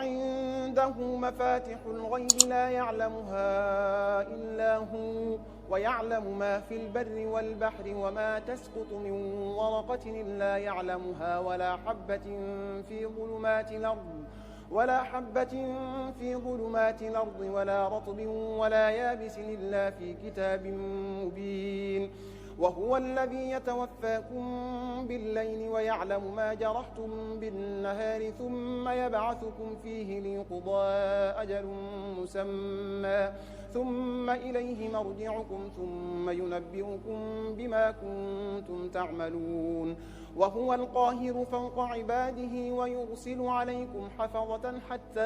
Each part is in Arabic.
وعنده مفاتح الغيب لا يعلمها إلا هو ويعلم ما في البر والبحر وما تسقط من ورقة إلا يعلمها ولا حبة في ظلمات الأرض ولا رطب ولا يابس إلا في كتاب مبين. وهو الذي يتوفاكم بالليل ويعلم ما جرحتم بالنهار ثم يبعثكم فيه ليقضى أجل مسمى ثم إليه مرجعكم ثم ينبئكم بما كنتم تعملون. وهو القاهر فوق عباده ويرسل عليكم حفظة حتى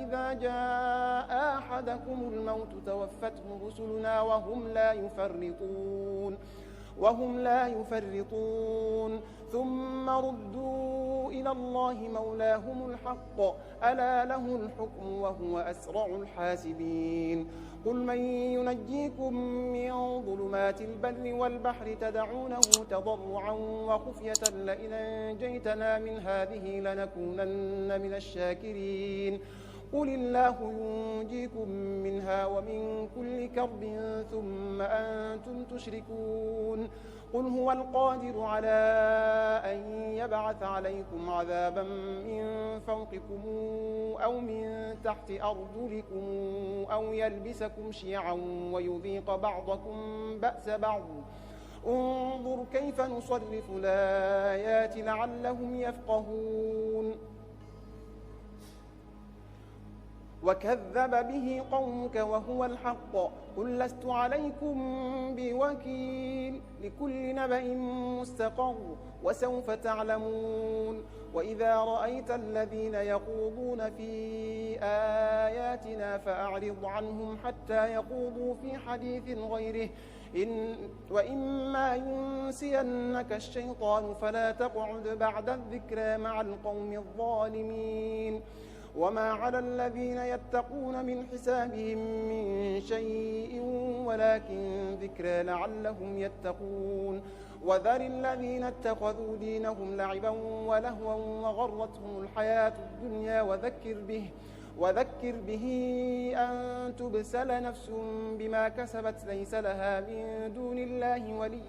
إذا جاء أحدكم الموت توفته رسلنا وهم لا يفرطون ثم ردوا إلى الله مولاهم الحق ألا له الحكم وهو أسرع الحاسبين. قل من ينجيكم من ظلمات البر والبحر تدعونه تضرعا وخفية لئن أنجيتنا من هذه لنكونن من الشاكرين. قل الله ينجيكم منها ومن كل كرب ثم أنتم تشركون. قل هو القادر على أن يبعث عليكم عذابا من فوقكم أو من تحت أرجلكم أو يلبسكم شيعا ويذيق بعضكم بأس بعض. انظر كيف نصرف الآيات لعلهم يفقهون. وكذب به قومك وهو الحق قل لست عليكم بوكيل لكل نبأ مستقر وسوف تعلمون. وإذا رأيت الذين يخوضون في آياتنا فأعرض عنهم حتى يخوضوا في حديث غيره وإما ينسينك الشيطان فلا تقعد بعد الذكرى مع القوم الظالمين. وما على الذين يتقون من حسابهم من شيء ولكن ذكرى لعلهم يتقون. وذر الذين اتخذوا دينهم لعبا ولهوا وغرتهم الحياة الدنيا وذكر به أن تبسل نفس بما كسبت ليس لها من دون الله ولي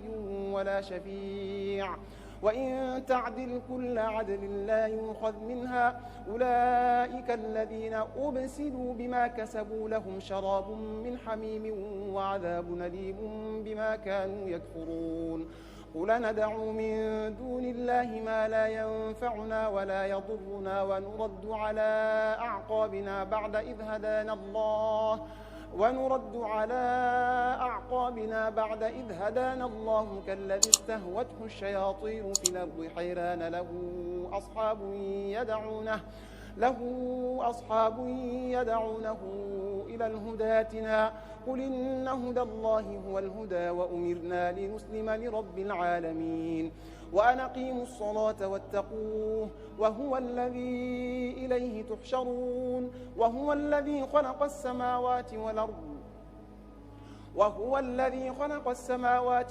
ولا شفيع وإن تعدل كل عدل لا يؤخذ منها. أولئك الذين أبسلوا بما كسبوا لهم شراب من حميم وعذاب أليم بما كانوا يكفرون. قل ندعو من دون الله ما لا ينفعنا ولا يضرنا ونرد على أعقابنا بعد إذ هدانا الله كالذي استهوته الشياطين في الأرض حيران له أصحاب يدعونه إلى الهدى ائتنا. قل إن هدى الله هو الهدى وأمرنا لنسلم لرب العالمين. وأن أقيموا الصلاة واتقوه وهو الذي إليه تحشرون. وهو الذي خلق السماوات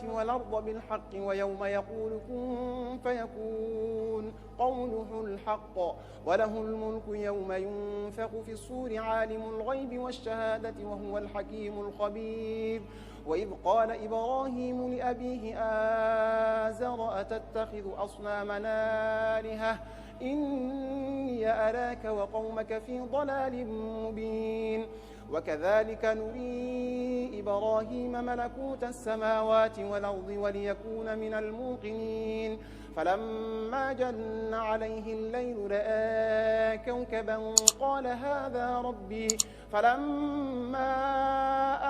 والأرض بالحق ويوم يقول كن فيكون قوله الحق وله الملك يوم ينفخ في الصور عالم الغيب والشهادة وهو الحكيم الخبير. وإذ قال إبراهيم لأبيه آزر أتتخذ أصنامنا آلهة إني أراك وقومك في ضلال مبين. وكذلك نري إبراهيم ملكوت السماوات والأرض وليكون من الموقنين. فلما جن عليه الليل رأى كوكبا قال هذا ربي فلما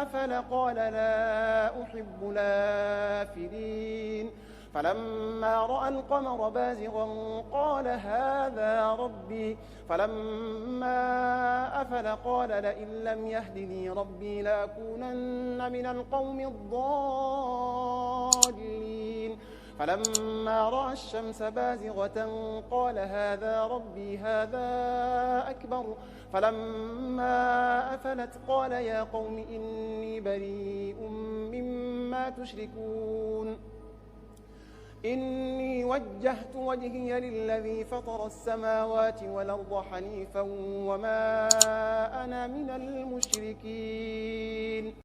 أفل قال لا أحب الآفلين. فلما رأى القمر بازغا قال هذا ربي فلما أفل قال لئن لم يهدني ربي لأكونن من القوم الضالين. فلما رأى الشمس بازغة قال هذا ربي هذا أكبر. فلما أفلت قال يا قوم إني بريء مما تشركون. إني وجهت وجهي للذي فطر السماوات والأرض حنيفا وما أنا من المشركين